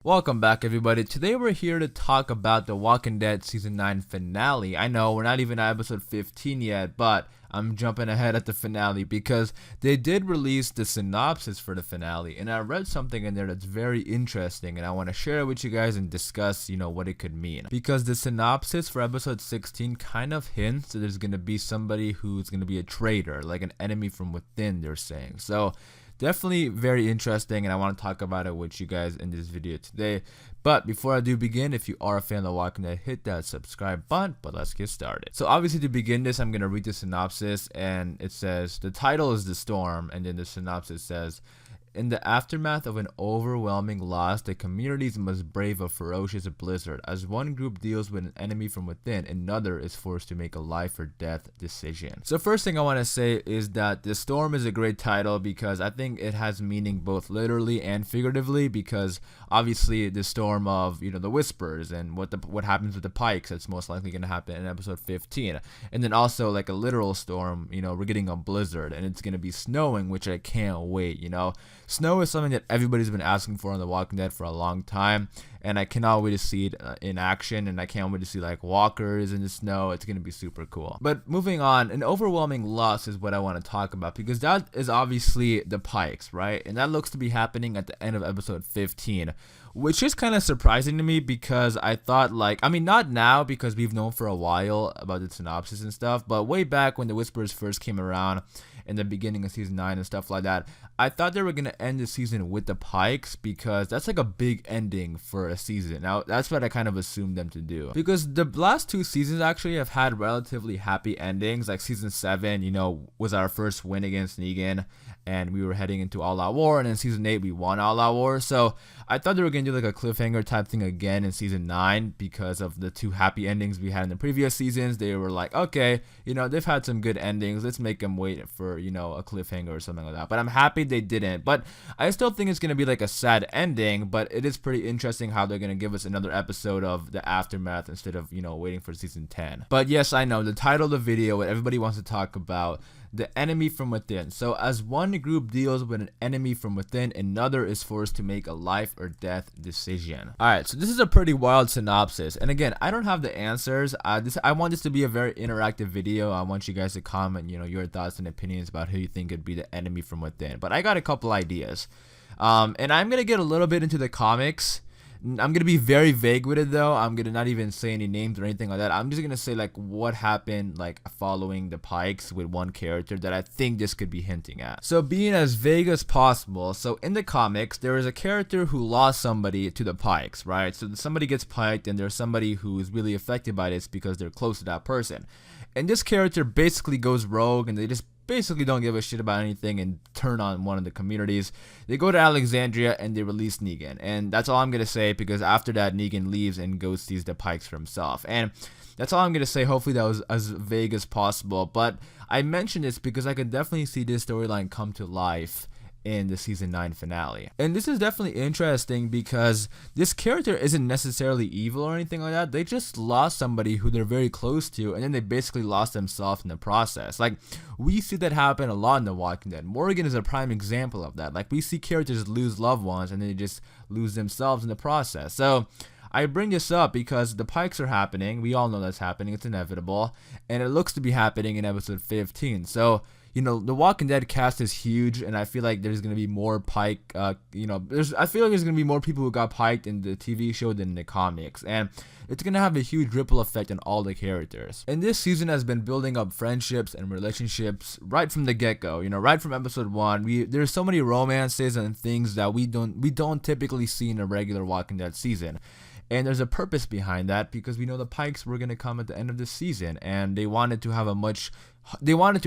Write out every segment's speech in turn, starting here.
Welcome back, everybody. Today we're here to talk about The Walking Dead Season 9 finale. I know we're not even at episode 15 yet, but I'm jumping ahead at the finale because they did release the synopsis for the finale, and I read something in there that's very interesting, and I want to share it with you guys and discuss, what it could mean. Because the synopsis for episode 16 kind of hints that there's going to be somebody who's going to be a traitor, like an enemy from within, they're saying. So definitely very interesting, and I want to talk about it with you guys in this video today. But before I do begin, if you are a fan of The Walking Dead, hit that subscribe button. But let's get started. So obviously to begin this, I'm going to read the synopsis, and it says, the title is The Storm, and then the synopsis says, in the aftermath of an overwhelming loss, the communities must brave a ferocious blizzard. As one group deals with an enemy from within, another is forced to make a life or death decision. So first thing I want to say is that The Storm is a great title because I think it has meaning both literally and figuratively, because obviously the storm of, the whispers and what happens with the pikes, that's most likely going to happen in episode 15. And then also like a literal storm, we're getting a blizzard and it's going to be snowing, which I can't wait. Snow is something that everybody's been asking for on The Walking Dead for a long time, and I cannot wait to see it in action, and I can't wait to see like walkers in the snow. It's gonna be super cool. But moving on, an overwhelming loss is what I want to talk about, because that is obviously the pikes, right? And that looks to be happening at the end of episode 15, which is kind of surprising to me, because I thought not now, because we've known for a while about the synopsis and stuff, but way back when the whispers first came around in the beginning of season 9 and stuff like that, I thought they were going to end the season with the pikes, because that's like a big ending for a season. Now that's what I kind of assumed them to do, because the last two seasons actually have had relatively happy endings. Like season 7 was our first win against Negan, and we were heading into all out war, and in season 8 we won all out war. So I thought they were going to do like a cliffhanger type thing again in season 9, because of the two happy endings we had in the previous seasons. They were like, okay, they've had some good endings, let's make them wait for a cliffhanger or something like that. But I'm happy they didn't. But I still think it's going to be like a sad ending, but it is pretty interesting how they're going to give us another episode of the aftermath instead of waiting for season 10. But yes, I know the title of the video, what everybody wants to talk about, the enemy from within. So as one group deals with an enemy from within, another is forced to make a life or death decision. Alright, so this is a pretty wild synopsis, and again, I don't have the answers. I want this to be a very interactive video. I want you guys to comment your thoughts and opinions about who you think could be the enemy from within. But I got a couple ideas, and I'm gonna get a little bit into the comics. I'm gonna be very vague with it though. I'm gonna not even say any names or anything like that. I'm just gonna say like what happened like following the pikes with one character that I think this could be hinting at. So being as vague as possible, so in the comics there is a character who lost somebody to the pikes, right? So somebody gets piked, and there's somebody who's really affected by this because they're close to that person. And this character basically goes rogue, and they just basically don't give a shit about anything and turn on one of the communities. They go to Alexandria and they release Negan, and that's all I'm gonna say, because after that Negan leaves and goes sees the pikes for himself. And that's all I'm gonna say. Hopefully that was as vague as possible, but I mention this because I could definitely see this storyline come to life in the season 9 finale. And this is definitely interesting because this character isn't necessarily evil or anything like that. They just lost somebody who they're very close to, and then they basically lost themselves in the process. Like, we see that happen a lot in The Walking Dead. Morgan is a prime example of that. Like, we see characters lose loved ones and then they just lose themselves in the process. So I bring this up because the pikes are happening. We all know that's happening. It's inevitable, and it looks to be happening in episode 15. So The Walking Dead cast is huge, and I feel like there's gonna be more pike. I feel like there's gonna be more people who got piked in the TV show than in the comics, and it's gonna have a huge ripple effect on all the characters. And this season has been building up friendships and relationships right from the get-go. Right from episode 1, there's so many romances and things that we don't typically see in a regular Walking Dead season. And there's a purpose behind that, because we know the pikes were going to come at the end of this season, and they wanted to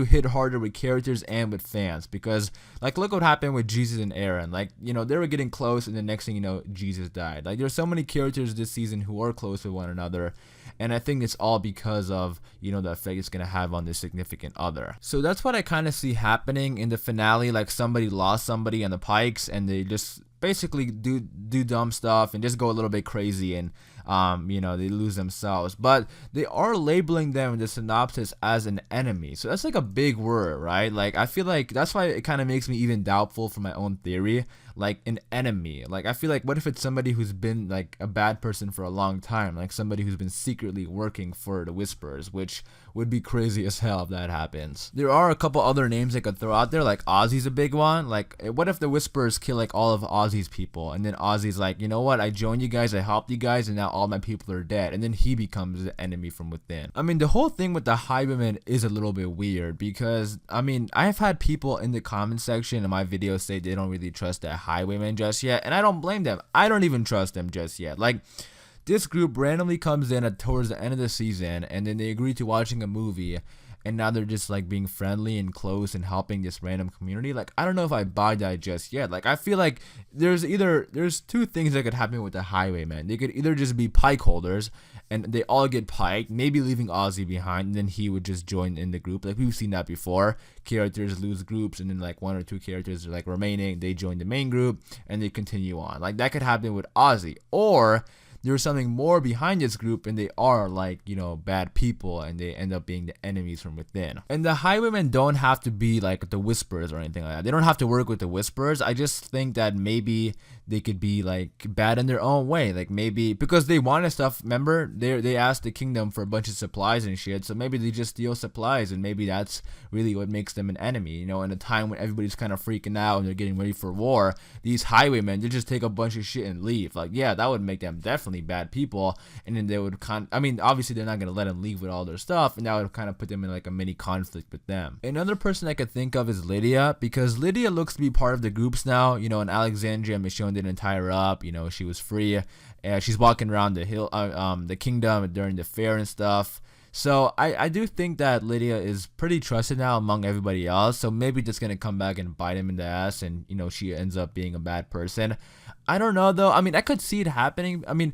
hit harder with characters and with fans, because like look what happened with Jesus and Aaron. Like, they were getting close, and the next thing Jesus died. Like, there's so many characters this season who are close with one another, and I think it's all because of the effect it's gonna have on the significant other. So that's what I kind of see happening in the finale. Like, somebody lost somebody on the pikes, and they just basically do dumb stuff and just go a little bit crazy, and they lose themselves. But they are labeling them in the synopsis as an enemy. So that's like a big word, right? Like, I feel like that's why it kind of makes me even doubtful for my own theory. Like, an enemy. Like, I feel like, what if it's somebody who's been like a bad person for a long time, like somebody who's been secretly working for the Whisperers, which would be crazy as hell if that happens. There are a couple other names I could throw out there, like Ozzy's a big one. Like, what if the Whisperers kill like all of Ozzy's people, and then Ozzy's like, you know what, I joined you guys, I helped you guys, and now all my people are dead, and then he becomes the enemy from within. I mean, the whole thing with the Highwaymen is a little bit weird, because I mean, I've had people in the comment section in my videos say they don't really trust the Highwaymen just yet, and I don't blame them. I don't even trust them just yet. Like, this group randomly comes in towards the end of the season, and then they agree to watching a movie, and now they're just like being friendly and close and helping this random community. Like, I don't know if I buy that just yet. Like, I feel like there's two things that could happen with the Highwaymen. They could either just be pike holders and they all get piked, maybe leaving Ozzy behind, and then he would just join in the group. Like, we've seen that before. Characters lose groups, and then like one or two characters are like remaining, they join the main group and they continue on. Like, that could happen with Ozzy. Or there's something more behind this group, and they are like, bad people, and they end up being the enemies from within. And the Highwaymen don't have to be like the Whisperers or anything like that. They don't have to work with the Whisperers. I just think that maybe they could be like bad in their own way. Like, maybe because they wanted stuff, remember, they asked the kingdom for a bunch of supplies and shit, so maybe they just steal supplies, and maybe that's really what makes them an enemy. In a time when everybody's kind of freaking out and they're getting ready for war, these Highwaymen, they just take a bunch of shit and leave. Like, yeah, that would make them definitely bad people, and then they would obviously they're not going to let them leave with all their stuff, and that would kind of put them in like a mini conflict with them. Another person I could think of is Lydia, because Lydia looks to be part of the groups now. In Alexandria, Michonne didn't tie her up, she was free, she's walking around the kingdom during the fair and stuff. So I do think that Lydia is pretty trusted now among everybody else. So maybe just gonna come back and bite him in the ass, and she ends up being a bad person. I don't know though. I mean, I could see it happening. I mean,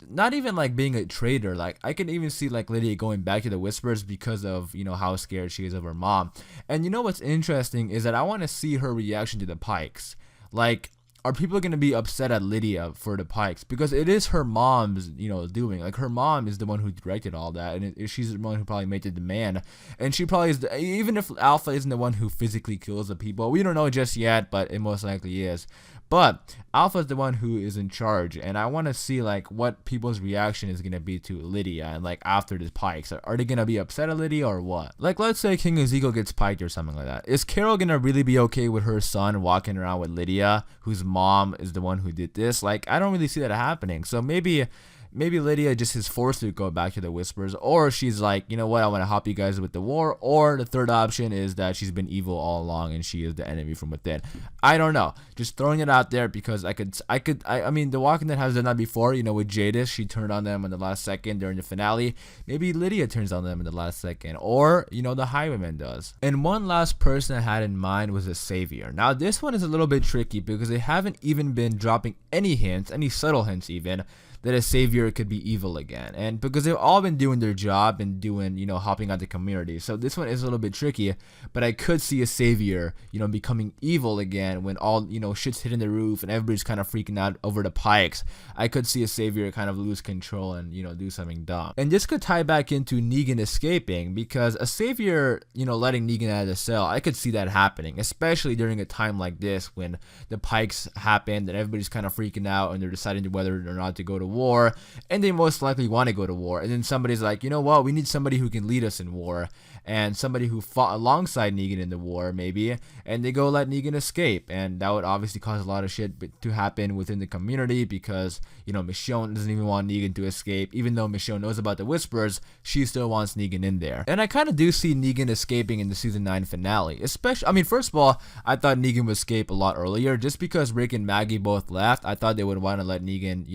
not even like being a traitor. Like, I can even see like Lydia going back to the Whisperers because of how scared she is of her mom. And what's interesting is that I want to see her reaction to the Pikes. Like, are people going to be upset at Lydia for the Pikes? Because it is her mom's, doing. Like, her mom is the one who directed all that, and she's the one who probably made the demand. And she probably is, even if Alpha isn't the one who physically kills the people, we don't know just yet, but it most likely is. But Alpha is the one who is in charge, and I want to see like what people's reaction is going to be to Lydia, and like after the Pikes. Are they going to be upset at Lydia or what? Like, let's say King Ezekiel gets piked or something like that. Is Carol going to really be okay with her son walking around with Lydia, whose mom is the one who did this? Like, I don't really see that happening. So maybe Lydia just is forced to go back to the Whisperers, or she's like, you know what, I want to help you guys with the war. Or the third option is that she's been evil all along and she is the enemy from within. I don't know, just throwing it out there, because I mean, The Walking Dead has done that before. With Jadis, she turned on them in the last second during the finale. Maybe Lydia turns on them in the last second, or the Highwayman does. And one last person I had in mind was a savior. Now this one is a little bit tricky, because they haven't even been dropping any hints, any subtle hints even, that a savior could be evil again. And because they've all been doing their job and doing, helping out the community. So this one is a little bit tricky, but I could see a savior, becoming evil again when all, shit's hitting the roof and everybody's kind of freaking out over the Pikes. I could see a savior kind of lose control and, do something dumb. And this could tie back into Negan escaping, because a savior, letting Negan out of the cell, I could see that happening, especially during a time like this when the Pikes happened and everybody's kind of freaking out and they're deciding whether or not to go to war, and they most likely want to go to war, and then somebody's like, you know what, we need somebody who can lead us in war, and somebody who fought alongside Negan in the war maybe, and they go let Negan escape. And that would obviously cause a lot of shit to happen within the community, because Michonne doesn't even want Negan to escape. Even though Michonne knows about the Whisperers, she still wants Negan in there. And I kind of do see Negan escaping in the season 9 finale, especially, I mean, first of all, I thought Negan would escape a lot earlier, just because Rick and Maggie both left. I thought they would want to let Negan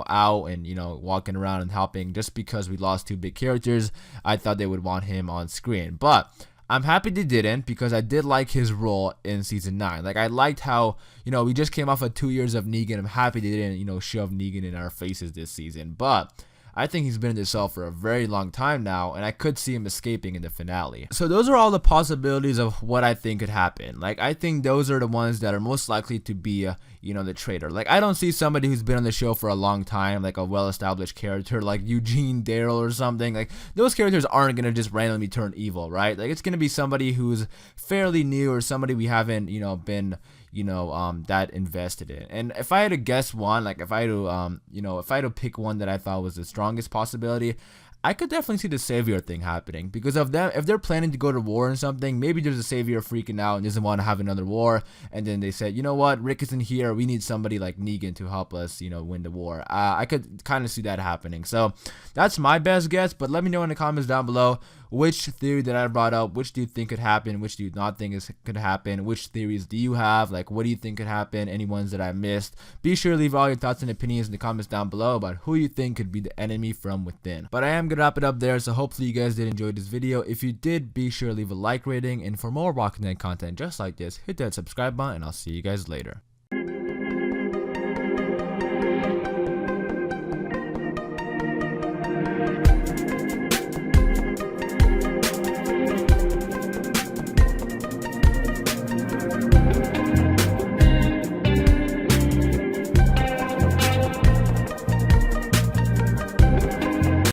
out and walking around and helping. Just because we lost two big characters, I thought they would want him on screen. But I'm happy they didn't, because I did like his role in season 9. Like, I liked how, we just came off of 2 years of Negan. I'm happy they didn't, shove Negan in our faces this season. But I think he's been in this cell for a very long time now, and I could see him escaping in the finale. So those are all the possibilities of what I think could happen. Like, I think those are the ones that are most likely to be, the traitor. Like, I don't see somebody who's been on the show for a long time, like a well-established character like Eugene, Daryl, or something. Like, those characters aren't gonna just randomly turn evil, right? Like, it's gonna be somebody who's fairly new or somebody we haven't, been that invested in. And if I had to guess one, like if I had to if I had to pick one that I thought was the strongest possibility, I could definitely see the savior thing happening, because of them, if they're planning to go to war and something, maybe there's a savior freaking out and doesn't want to have another war, and then they said, you know what, Rick isn't here, we need somebody like Negan to help us, win the war. I could kind of see that happening. So that's my best guess, but let me know in the comments down below which theory that I brought up, which do you think could happen, which do you not think could happen, which theories do you have, like what do you think could happen, any ones that I missed. Be sure to leave all your thoughts and opinions in the comments down below about who you think could be the enemy from within. But I am gonna wrap it up there, so hopefully you guys did enjoy this video. If you did, be sure to leave a like rating, and for more Walking Dead content just like this, hit that subscribe button, and I'll see you guys later.